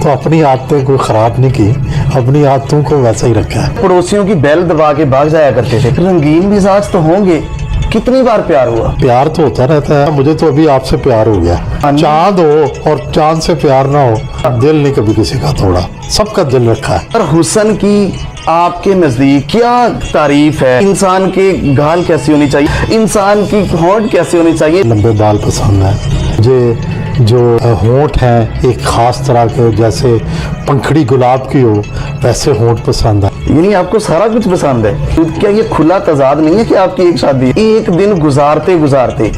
तो अपनी आदतें कोई ख़राब नहीं की, अपनी आदतों को वैसा ही रखा है। पड़ोसियों की बैल दबा के भाग जाया करते थे। रंगीन मिजाज तो होंगे, कितनी बार प्यार हुआ? प्यार तो होता रहता है, मुझे तो अभी आपसे प्यार हो गया। चांद हो और चांद से प्यार ना हो, दिल नहीं कभी किसी का तोड़ा, सबका दिल रखा है। और हुस्न की आपके नजदीक क्या तारीफ है? इंसान के गाल कैसी होनी चाहिए, इंसान की होंठ कैसी होनी चाहिए? लंबे बाल पसंद है मुझे, जो होंठ हैं एक खास तरह के, जैसे पंखड़ी गुलाब की हो वैसे होंठ पसंद है। यानी आपको सारा कुछ पसंद है। तो क्या ये खुला तजाद नहीं है कि आपकी एक शादी है? एक दिन गुजारते गुजारते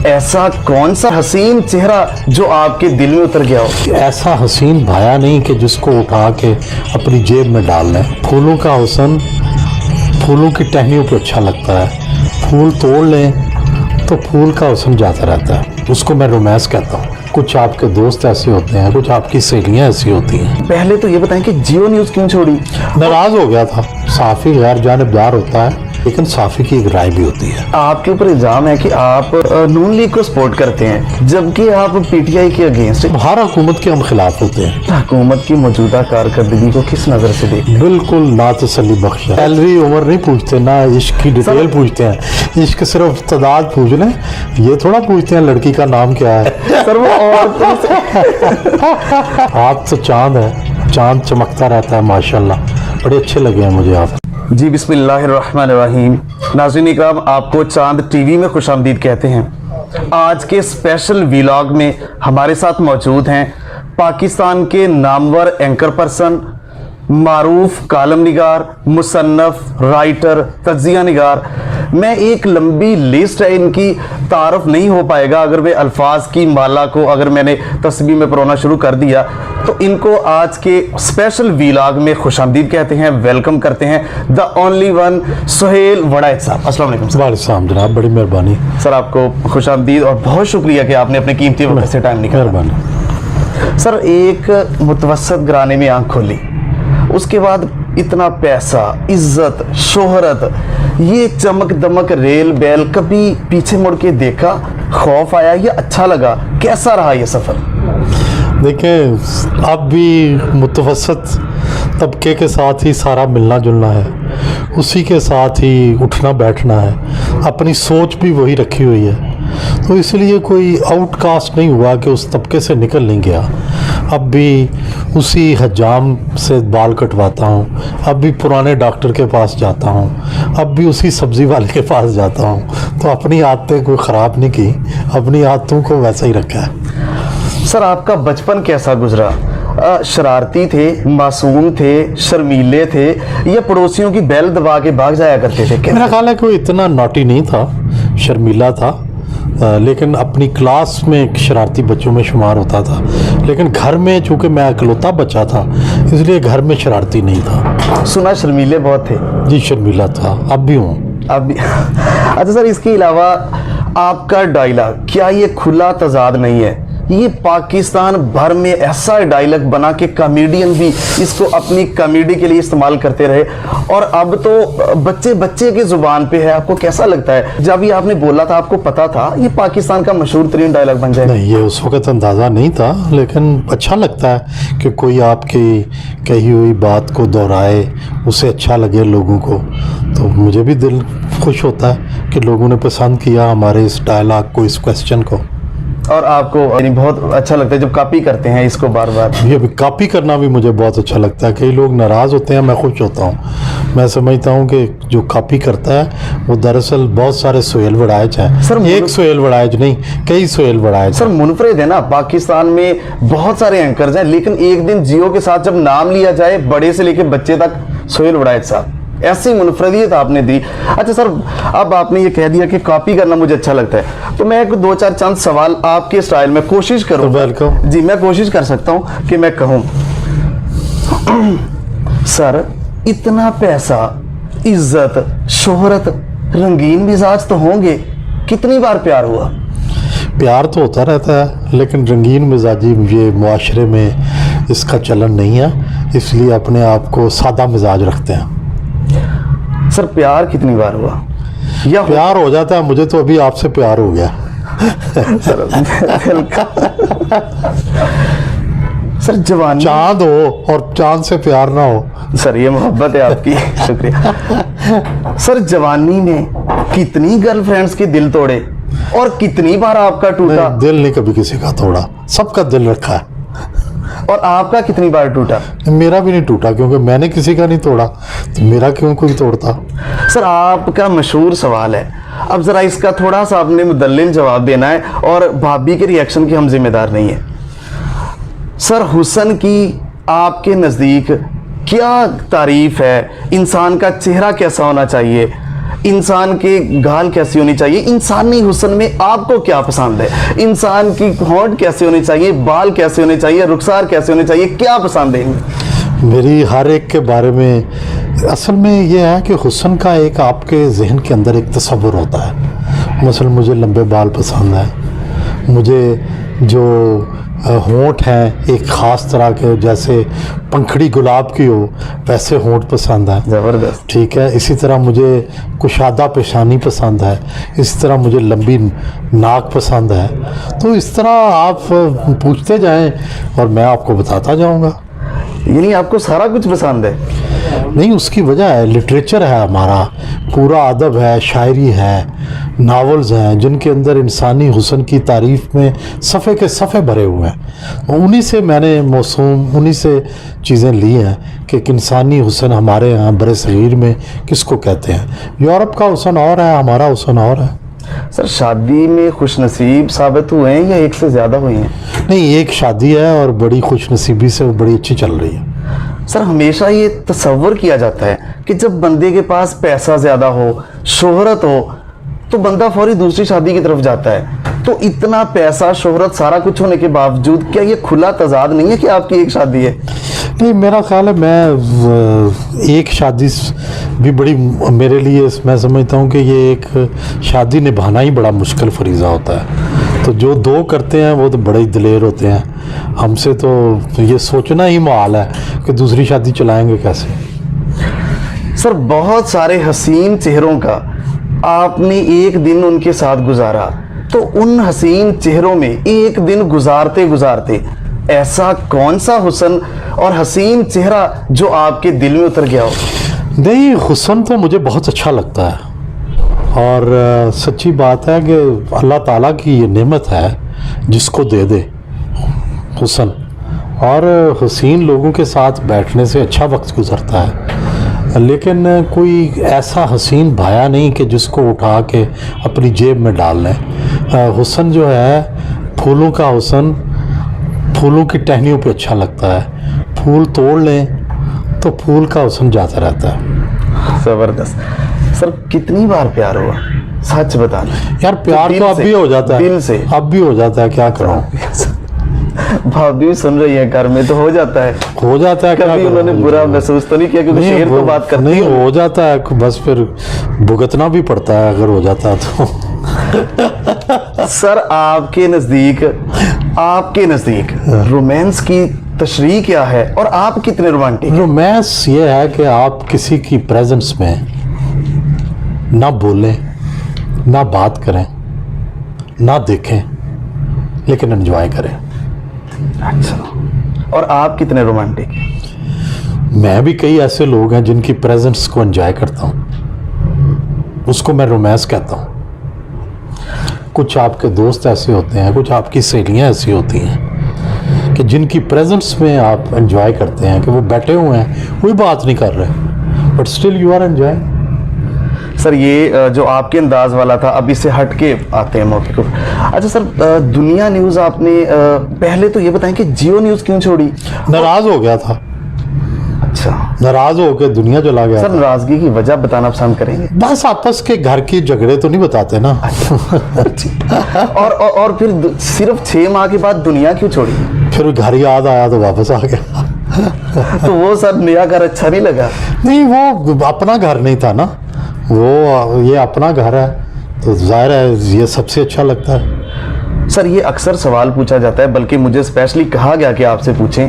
ऐसा कौन सा हसीन चेहरा जो आपके दिल में उतर गया हो? ऐसा हसीन भाया नहीं कि जिसको उठा के अपनी जेब में डाल लें। फूलों का हुस्न फूलों की टहनियों पे अच्छा लगता है, फूल तोड़ लें तो फूल का हुस्न जाता रहता है, उसको मैं रोमांस कहता हूँ। कुछ आपके दोस्त ऐसे होते हैं, कुछ आपकी सहेलियां ऐसी होती हैं। पहले तो ये बताएं कि जियो न्यूज क्यों छोड़ी? नाराज हो गया था। साफी गैर जानिबदार होता है, लेकिन साफी की एक राय भी होती है। आपके ऊपर इल्जाम है कि आप नून लीग को सपोर्ट करते हैं, जबकि आप पीटीआई के अगेंस्ट। हर हुकूमत के हम खिलाफ होते हैं। हुकूमत की मौजूदा कारकर्दगी को किस नजर से देख? बिल्कुल ना तसल्ली बख्श है। सैलरी उम्र नहीं पूछते, ना इश्क की डिटेल पूछते हैं। इश्क सिर्फ तादाद पूछ लें, ये थोड़ा पूछते हैं लड़की का नाम क्या है। सर वो आप तो चांद है, चांद चमकता रहता है माशाल्लाह, बड़े अच्छे लगे हैं मुझे आप। जी बिस्मिल्लाहिर्रहमानिर्रहीम। नाज़रीन इकराम, आपको चांद टीवी में खुशामदीद कहते हैं। आज के स्पेशल व्लॉग में हमारे साथ मौजूद हैं पाकिस्तान के नामवर एंकर पर्सन, मारूफ कालम निगार, मुसन्नफ, राइटर, तज्जिया निगार। मैं एक लंबी लिस्ट है इनकी, तारफ नहीं हो पाएगा अगर मैं अल्फाज की माला को अगर मैंने तस्बीह में परोना शुरू कर दिया। तो इनको आज के स्पेशल व्लॉग में खुशामदीद कहते हैं, वेलकम करते हैं the only one Suhail Waraich sahab. अस्सलाम वालेकुम सर। वालेकुम जनाब, बड़ी मेहरबानी सर, आपको खुशामदीद और बहुत शुक्रिया कि आपने अपने कीमती वक्त से टाइम निकाला। मेहरबानी। सर, एक मुतवसत घराने में आंख खोली, उसके बाद इतना पैसा, इज्जत, शोहरत, ये चमक दमक, रेल बैल, कभी पीछे मुड़ के देखा, खौफ आया या अच्छा लगा? कैसा रहा ये सफ़र? देखें, अब भी मुतवसत तबके के साथ ही सारा मिलना जुलना है, उसी के साथ ही उठना बैठना है, अपनी सोच भी वही रखी हुई है। तो इसलिए कोई आउटकास्ट नहीं हुआ कि उस तबके से निकल नहीं गया। अब भी उसी हजाम से बाल कटवाता हूँ, अब भी पुराने डॉक्टर के पास जाता हूँ, अब भी उसी सब्ज़ी वाले के पास जाता हूँ। तो अपनी आदतें कोई ख़राब नहीं की, अपनी आदतों को वैसा ही रखा है। सर, आपका बचपन कैसा गुजरा? शरारती थे, मासूम थे, शर्मीले थे, या पड़ोसियों की बैल दबा के भाग जाया करते थे? मेरा ख्याल है कोई इतना नॉटी नहीं था, शर्मीला था, लेकिन अपनी क्लास में एक शरारती बच्चों में शुमार होता था। लेकिन घर में चूँकि मैं अकलौता बच्चा था, इसलिए घर में शरारती नहीं था। सुना शर्मीले बहुत थे? जी शर्मीला था, अब भी हूँ। अब अच्छा सर, इसके अलावा आपका डायलॉग, क्या ये खुला तजाद नहीं है? ये पाकिस्तान भर में ऐसा डायलॉग बना कि कॉमेडियन भी इसको अपनी कॉमेडी के लिए इस्तेमाल करते रहे, और अब तो बच्चे बच्चे की जुबान पे है। आपको कैसा लगता है? जब ये आपने बोला था, आपको पता था ये पाकिस्तान का मशहूर तरीन डायलॉग बन जाएगा? नहीं, ये उस वक्त अंदाज़ा नहीं था, लेकिन अच्छा लगता है कि कोई आपकी कही हुई बात को दोहराए, उसे अच्छा लगे लोगों को। तो मुझे भी दिल खुश होता है कि लोगों ने पसंद किया हमारे इस डायलॉग को, इस क्वेश्चन को। और आपको यानी बहुत अच्छा लगता है जब कॉपी करते हैं इसको बार बार? ये कॉपी करना भी मुझे बहुत अच्छा लगता है। कई लोग नाराज़ होते हैं, मैं खुश होता हूँ। मैं समझता हूँ कि जो कॉपी करता है वो दरअसल बहुत सारे सुहेल वड़ाइच हैं। सर, एक सुहेल वड़ाइच नहीं, कई सुहेल वड़ाइच। सर, मुनफरिद है ना, पाकिस्तान में बहुत सारे एंकर्स हैं, लेकिन एक दिन जियो के साथ जब नाम लिया जाए, बड़े से लेकर बच्चे तक सुहेल वड़ाइच साहब, ऐसी मुनफरदियत आपने दी। अच्छा सर, अब आपने ये कह दिया कि कॉपी करना मुझे अच्छा लगता है, तो मैं एक दो चार चंद सवाल आपके स्टाइल में कोशिश करूँ? वेलकम जी, मैं कोशिश कर सकता हूँ कि मैं कहूँ। सर, इतना पैसा, इज्जत, शोहरत, रंगीन मिजाज तो होंगे, कितनी बार प्यार हुआ? प्यार तो होता रहता है, लेकिन रंगीन मिजाजी ये मुआशरे में इसका चलन नहीं है, इसलिए अपने आप को सादा मिजाज रखते हैं। सर, प्यार कितनी बार हुआ? या प्यार हो जाता है, मुझे तो अभी आपसे प्यार हो गया। सर जवानी, चांद हो और चांद से प्यार ना हो। सर ये मोहब्बत है आपकी, शुक्रिया। सर जवानी में कितनी गर्लफ्रेंड्स के दिल तोड़े और कितनी बार आपका टूटा? दिल नहीं कभी किसी का तोड़ा, सबका दिल रखा है। और आपका कितनी बार टूटा? मेरा भी नहीं टूटा, क्योंकि मैंने किसी का नहीं तोड़ा, तो मेरा क्यों कोई तोड़ता। सर आपका मशहूर सवाल है, अब जरा इसका थोड़ा सा आपने मुदल्लिल जवाब देना है और भाभी के रिएक्शन के हम जिम्मेदार नहीं है। सर हुस्न की आपके नज़दीक क्या तारीफ है? इंसान का चेहरा कैसा होना चाहिए, इंसान के गाल कैसी होनी चाहिए, इंसानी हुस्न में आपको क्या पसंद है? इंसान की होंठ कैसे होनी चाहिए, बाल कैसे होने चाहिए, रुखसार कैसे होने चाहिए, क्या पसंद है? मेरी हर एक के बारे में असल में ये है कि हुस्न का एक आपके जहन के अंदर एक तस्वुर होता है। मसलन मुझे लंबे बाल पसंद है, मुझे जो होंठ हैं एक ख़ास तरह के, जैसे पंखड़ी गुलाब की हो वैसे होंठ पसंद है। ज़बरदस्त। ठीक है, इसी तरह मुझे कुशादा पेशानी पसंद है, इस तरह मुझे लंबी नाक पसंद है। तो इस तरह आप पूछते जाएं और मैं आपको बताता जाऊंगा। यानी आपको सारा कुछ पसंद है? नहीं, उसकी वजह है लिटरेचर है हमारा, पूरा अदब है, शायरी है, नावल्स हैं जिनके अंदर इंसानी हुस्न की तारीफ में सफ़े के सफ़े भरे हुए हैं। उन्हीं से मैंने मौसूम, उन्हीं से चीज़ें ली हैं कि एक इंसानी हुस्न हमारे यहाँ बरसगीर में किसको कहते हैं। यूरोप का हुस्न और है, हमारा हुस्न और है। सर शादी में खुशनसीब साबित हुए हैं या एक से ज़्यादा हुई हैं? नहीं, एक शादी है और बड़ी खुशनसीबी से बड़ी अच्छी चल रही है। सर हमेशा ये तसव्वुर किया जाता है कि जब बंदे के पास पैसा ज़्यादा हो, शोहरत हो, तो बंदा फौरी दूसरी शादी की तरफ जाता है। तो इतना पैसा, शोहरत, सारा कुछ होने के बावजूद क्या ये खुला तजाद नहीं है कि आपकी एक शादी है? नहीं, मेरा ख्याल है मैं एक शादी भी बड़ी, मेरे लिए मैं समझता हूँ कि ये एक शादी निभाना ही बड़ा मुश्किल फरीज़ा होता है। तो जो दो करते हैं वो तो बड़े ही दिलेर होते हैं। हमसे तो ये सोचना ही मुहाल है कि दूसरी शादी चलाएंगे कैसे। सर बहुत सारे हसीन चेहरों का आपने एक दिन उनके साथ गुजारा, तो उन हसीन चेहरों में एक दिन गुजारते गुजारते ऐसा कौन सा हुस्न और हसीन चेहरा जो आपके दिल में उतर गया हो? नहीं, हुस्न तो मुझे बहुत अच्छा लगता है और सच्ची बात है कि अल्लाह ताला की ये नेमत है जिसको दे दे हुस्न, और हसीन लोगों के साथ बैठने से अच्छा वक्त गुजरता है। लेकिन कोई ऐसा हसीन भाया नहीं कि जिसको उठा के अपनी जेब में डाल लें। हुस्न जो है, फूलों का हुस्न फूलों की टहनियों पे अच्छा लगता है, फूल तोड़ लें तो फूल का हुस्न जाता रहता है। ज़बरदस्त। सर कितनी बार प्यार हुआ, सच बताना यार। प्यार तो अब भी हो जाता है, दिल से अब भी हो जाता है, क्या करूं। भाभी सुन रही है, घर में तो हो जाता है, हो जाता है। कभी उन्होंने बुरा महसूस तो नहीं किया? क्योंकि शेर तो बात करती नहीं, हो जाता है, बस फिर भुगतना भी पड़ता है अगर हो जाता है तो। सर आपके नज़दीक रोमांस की तशरीह क्या है और आप कितने रोमांटिक? रोमांस ये है कि आप किसी की प्रेजेंस में ना बोलें, ना बात करें, ना देखें, लेकिन एंजॉय करें। अच्छा, और आप कितने रोमांटिक? मैं भी कई ऐसे लोग हैं जिनकी प्रेजेंस को एंजॉय करता हूँ, उसको मैं रोमांस कहता हूँ। कुछ आपके दोस्त ऐसे होते हैं, कुछ आपकी सहेलियाँ ऐसी होती हैं कि जिनकी प्रेजेंस में आप एंजॉय करते हैं कि वो बैठे हुए हैं, कोई बात नहीं कर रहे, but still you are enjoying. Sir ये जो आपके अंदाज वाला था, अब इससे हट के आते हैं मौके को। अच्छा सर, दुनिया न्यूज़ आपने पहले तो ये बताएं कि जियो न्यूज़ क्यों छोड़ी? नाराज़ हो गया था। अच्छा, नाराज़ होकर दुनिया चला गया। सर नाराज़गी की वजह बताना पसंद करेंगे? बस आपस के घर की झगड़े तो नहीं बताते ना। और फिर सिर्फ 6 माह के बाद दुनिया क्यों छोड़ी? फिर घर याद आया तो वापस आ गया। तो वो सर नया घर अच्छा नहीं लगा? नहीं, वो अपना घर नहीं था ना, वो ये अपना घर है तो जाहिर है ये सबसे अच्छा लगता है। सर ये अक्सर सवाल पूछा जाता है, बल्कि मुझे स्पेशली कहा गया कि आपसे पूछें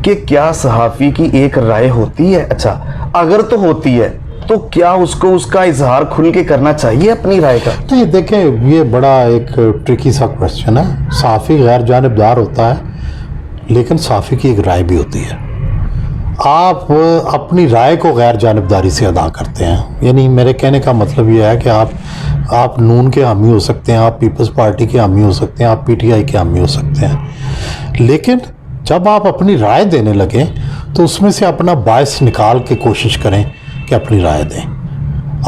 कि क्या सहाफ़ी की एक राय होती है? अच्छा, अगर तो होती है तो क्या उसको उसका इजहार खुल के करना चाहिए अपनी राय का? नहीं, देखें, ये बड़ा एक ट्रिकी सा क्वेश्चन है। सहाफ़ी गैर जानिबदार होता है, लेकिन साफ़ी की एक राय भी होती है। आप अपनी राय को गैर जानिबदारी से अदा करते हैं। यानी मेरे कहने का मतलब ये है कि आप नून के हामी हो सकते हैं, आप पीपल्स पार्टी के हामी हो सकते हैं, आप पीटीआई के हामी हो सकते हैं, लेकिन जब आप अपनी राय देने लगें तो उसमें से अपना बायस निकाल के कोशिश करें कि अपनी राय दें।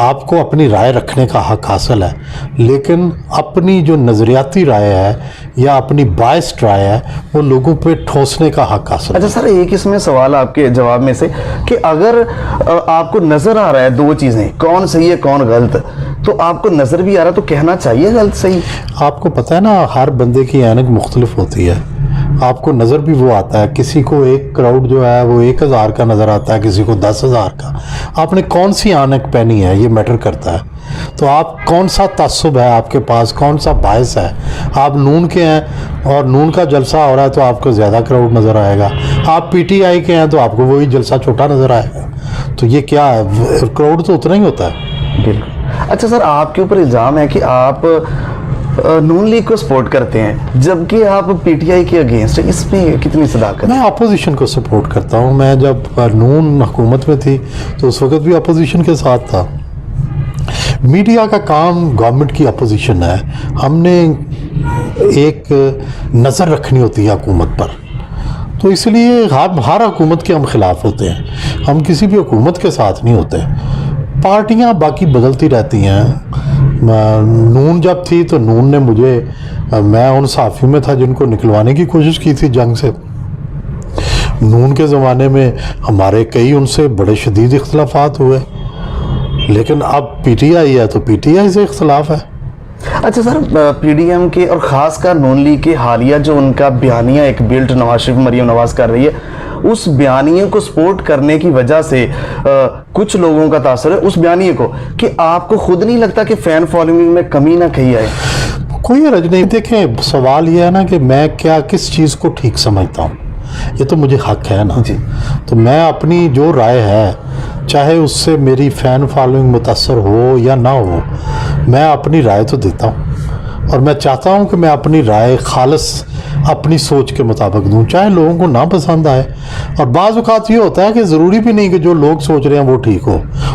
आपको अपनी राय रखने का हक हासिल है, लेकिन अपनी जो नज़रियाती राय है या अपनी बायस्ड राय है वो लोगों पे ठोसने का हक हासिल है। अच्छा सर, एक इसमें सवाल आपके जवाब में से कि अगर आपको नजर आ रहा है दो चीजें, कौन सही है कौन गलत, तो आपको नजर भी आ रहा है तो कहना चाहिए गलत सही। आपको पता है ना, हर बंदे की ऐनक मुख्तलिफ होती है। आपको नज़र भी वो आता है, किसी को एक क्राउड जो है वो 1000 का नज़र आता है, किसी को 10,000 का। आपने कौन सी ऐनक पहनी है ये मैटर करता है। तो आप कौन सा तअस्सुब है आपके पास, कौन सा बायस है। आप नून के हैं और नून का जलसा हो रहा है तो आपको ज़्यादा क्राउड नज़र आएगा, आप पीटीआई के हैं तो आपको वही जलसा छोटा नज़र आएगा। तो ये क्या है, क्राउड तो उतना ही होता है। बिल्कुल। अच्छा सर, आपके ऊपर इल्ज़ाम है कि आप नून लीग को सपोर्ट करते हैं जबकि आप पीटीआई के अगेंस्ट हैं, इसमें कितनी सदाकत? मैं अपोजिशन को सपोर्ट करता हूँ। मैं जब नून हुकूमत में थी तो उस वक्त भी अपोजिशन के साथ था। मीडिया का काम गवर्नमेंट की अपोजिशन है। हमने एक नज़र रखनी होती है हुकूमत पर, तो इसलिए हर हुकूमत के हम खिलाफ होते हैं, हम किसी भी हुकूमत के साथ नहीं होते। पार्टियां बाकी बदलती रहती हैं। नून जब थी तो नून ने मुझे, मैं उन साफ़ी में था जिनको निकलवाने की कोशिश की थी जंग से। नून के ज़माने में हमारे कई उनसे बड़े शदीद इख्तलाफात हुए, लेकिन अब पीटीआई है तो पीटीआई से इख्तलाफ है। अच्छा सर, पीडीएम के और ख़ासकर नून लीग के हालिया जो उनका बयानिया एक बिल्ट नवाज शरीफ मरीम नवाज कर रही है, उस बयानिए को सपोर्ट करने की वजह से कुछ लोगों का तासर है उस बयानिए को, कि आपको खुद नहीं लगता कि फ़ैन फॉलोइंग में कमी ना कहीं आए? कोई हर्ज नहीं। देखें, सवाल यह है ना कि मैं क्या किस चीज़ को ठीक समझता हूँ, ये तो मुझे हक है ना जी। तो मैं अपनी जो राय है, चाहे उससे मेरी फ़ैन फॉलोइंग मुतासर हो या ना हो, मैं अपनी राय तो देता हूँ। और मैं चाहता हूँ कि मैं अपनी राय खालिस अपनी सोच के मुताबिक दूँ, चाहे लोगों को ना पसंद आए। और बाज़ औक़ात ये होता है कि ज़रूरी भी नहीं कि जो लोग सोच रहे हैं वो ठीक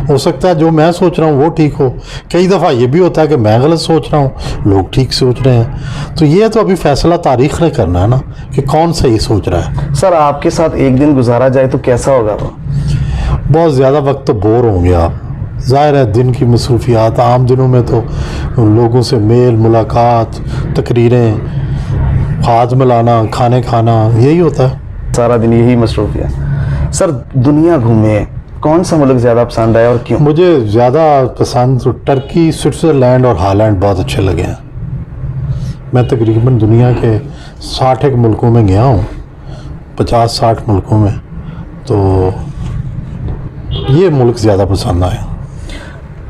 हो सकता है जो मैं सोच रहा हूँ वो ठीक हो। कई दफ़ा ये भी होता है कि मैं गलत सोच रहा हूँ, लोग ठीक सोच रहे हैं। तो ये तो अभी फ़ैसला तारीख़ ने करना है ना कि कौन सही सोच रहा है। सर, आपके साथ एक दिन गुजारा जाए तो कैसा होगा वो? बहुत ज़्यादा वक्त तो बोर होंगे आप। ज़ाहिर है दिन की मसरूफियात, आम दिनों में तो लोगों से मेल मुलाकात, तकरीरें, हाथ मिलाना, खाने खाना, यही होता है। सारा दिन यही मसरूफियात। सर, दुनिया घूमे, कौन सा मुल्क ज़्यादा पसंद आया और क्यों? मुझे ज़्यादा पसंद तो टर्की, स्विट्ज़रलैंड और हालैंड बहुत अच्छे लगे हैं। मैं तकरीबन दुनिया के 60 मुल्कों में गया हूँ, 50-60 मुल्कों में, तो ये मुल्क ज़्यादा पसंद आए।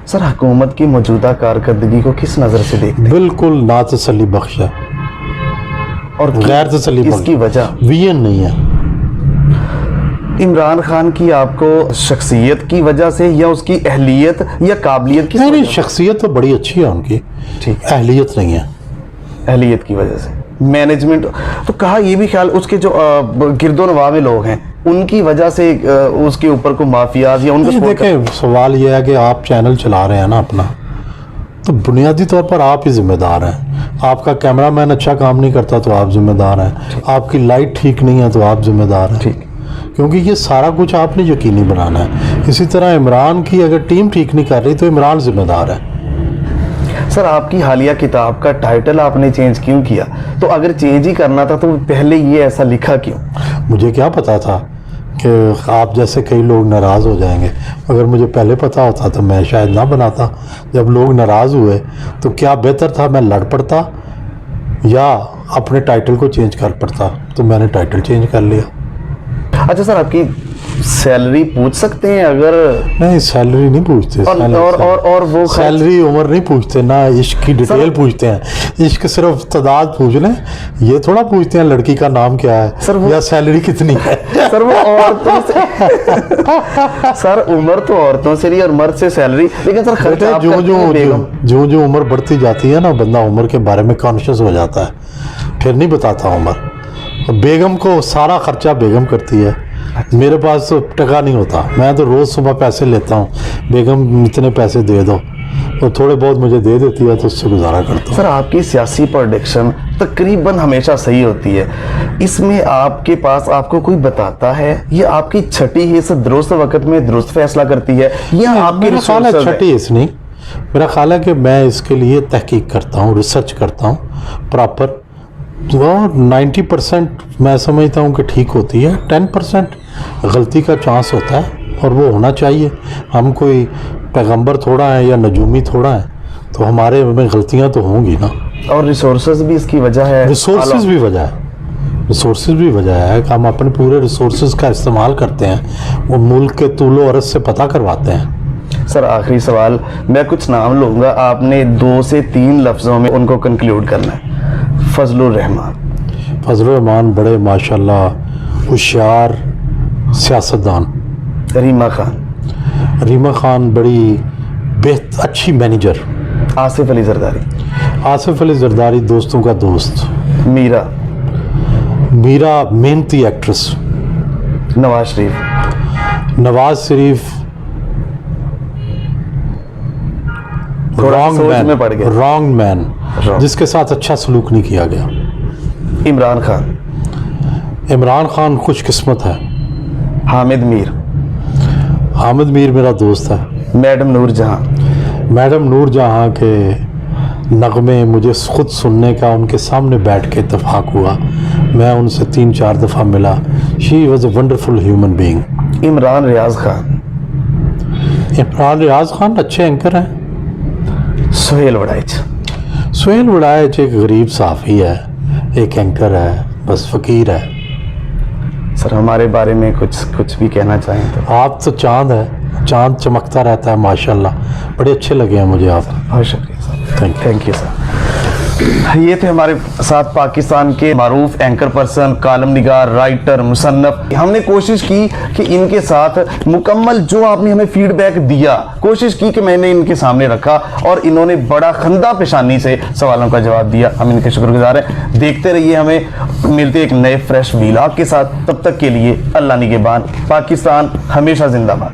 सर, हुकूमत की मौजूदा कारकर्दगी को किस नज़र से देखते हैं? बिल्कुल ना तसल्ली बख्श है और गैर तसल्ली बख्श। इसकी वजह विजन नहीं है। इमरान खान की आपको शख्सियत की वजह से या उसकी अहलियत या काबिलियत की? नहीं, शख्सियत तो बड़ी अच्छी है उनकी, ठीक, अहलियत नहीं है। अहलियत की वजह से मैनेजमेंट तो कहा, ये भी ख्याल उसके जो गिरदो नवा में लोग हैं उनकी वजह से उसके ऊपर को माफियाज या उनको देखें, सवाल यह है कि आप चैनल चला रहे हैं ना अपना, तो बुनियादी तौर पर आप ही जिम्मेदार हैं। आपका कैमरामैन अच्छा काम नहीं करता तो आप जिम्मेदार हैं, आपकी लाइट ठीक नहीं है तो आप जिम्मेदार हैं। ठीक, क्योंकि ये सारा कुछ आपने यकीनी बनाना है। इसी तरह इमरान की अगर टीम ठीक नहीं कर रही तो इमरान जिम्मेदार है। सर, आपकी हालिया किताब का टाइटल आपने चेंज क्यों किया? तो अगर चेंज ही करना था तो पहले ये ऐसा लिखा क्यों? मुझे क्या पता था कि आप जैसे कई लोग नाराज़ हो जाएंगे। अगर मुझे पहले पता होता तो मैं शायद ना बनाता। जब लोग नाराज़ हुए तो क्या बेहतर था मैं लड़ पड़ता या अपने टाइटल को चेंज कर पड़ता, तो मैंने टाइटल चेंज कर लिया। अच्छा सर, आपकी सैलरी पूछ सकते हैं? अगर नहीं, सैलरी नहीं पूछते। और वो सैलरी उम्र नहीं पूछते ना, इश्क की डिटेल पूछते हैं। इश्क सिर्फ तादाद पूछ लें, ये थोड़ा पूछते हैं लड़की का नाम क्या है सर, या सैलरी कितनी है। सर, वो औरतों से सर, उम्र तो औरतों से नहीं और मर्द से सैलरी। लेकिन सर, खर्चा जो जो उम्र बढ़ती जाती है ना, बंदा उम्र के बारे में कॉन्शियस हो जाता है, फिर नहीं बताता उम्र। बेगम को सारा खर्चा बेगम करती है, मेरे पास तो टका नहीं होता। मैं तो रोज़ सुबह पैसे लेता हूँ, बेगम इतने पैसे दे दो, तो थोड़े बहुत मुझे दे देती है, तो उससे गुजारा करता हूँ। सर आपकी सियासी प्रोडिक्शन तकरीबन हमेशा सही होती है, इसमें आपके पास आपको कोई बताता है ये आपकी छठी हिस्स दुरुस्त वक्त में दुरुस्त फैसला करती है या आपकी मेरा ख्याल है resources है? छठी हिस्स नहीं, मेरा ख्याल है कि मैं इसके लिए तहकीक करता हूँ, रिसर्च करता हूँ प्रॉपर। तो 90% मैं समझता हूँ कि ठीक होती है, 10% गलती का चांस होता है और वो होना चाहिए। हम कोई पैगंबर थोड़ा है या नजूमी थोड़ा है, तो हमारे में गलतियाँ तो होंगी ना। और रिसोर्सेज भी इसकी वजह है, रिसोर्सेज भी वजह है, रिसोर्सेज भी वजह है कि हम अपने पूरे रिसोर्सेज का इस्तेमाल करते हैं, वो मुल्क के तूलो अर्ज से पता करवाते हैं। सर आखिरी सवाल, मैं कुछ नाम लूँगा, आपने 2 से 3 लफ्ज़ों में उनको कंक्लूड करना है। फजलुर रहमान। फजलुर रहमान बड़े माशाल्लाह होशियार सियासतदान। रीमा खान। रीमा खान बड़ी अच्छी मैनेजर। आसिफ अली जरदारी। आसिफ अली जरदारी दोस्तों का दोस्त। मीरा। मीरा मेहनती एक्ट्रेस। नवाज शरीफ। नवाज शरीफ रॉन्ग सोच में पड़ मैन, गया। Wrong man, Wrong। जिसके साथ अच्छा सलूक नहीं किया गया। इमरान खान। इमरान खान खुशकिस्मत है। हामिद मीर। हामिद मीर मेरा दोस्त है। मैडम नूर जहां। मैडम नूर जहाँ के नगमे मुझे खुद सुनने का उनके सामने बैठ के इत्तेफाक हुआ, मैं उनसे 3-4 दफ़ा मिला। She was a wonderful human being. Imran Riaz Khan. Imran Riaz Khan अच्छे एंकर हैं। सुहेल वड़ाइच। सुहेल वड़ाइच एक गरीब साफ़ी है, एक एंकर है, बस फ़कीर है। सर हमारे बारे में कुछ भी कहना चाहें तो? आप तो चांद है, चांद चमकता रहता है माशाल्लाह, बड़े अच्छे लगे हैं मुझे आप। बहुत शुक्रिया सर। Thank you sir. ये थे हमारे साथ पाकिस्तान के मारूफ एंकर पर्सन, कालम निगार, राइटर, मुसन्नफ। हमने कोशिश की कि इनके साथ मुकम्मल जो आपने हमें फीडबैक दिया, कोशिश की कि मैंने इनके सामने रखा और इन्होंने बड़ा खंदा पेशानी से सवालों का जवाब दिया। हम इनके शुक्रगुजार हैं। देखते रहिए, हमें मिलते एक नए फ्रेश व्लॉग के साथ। तब तक के लिए अल्लाह निगहबान। पाकिस्तान हमेशा जिंदाबाद।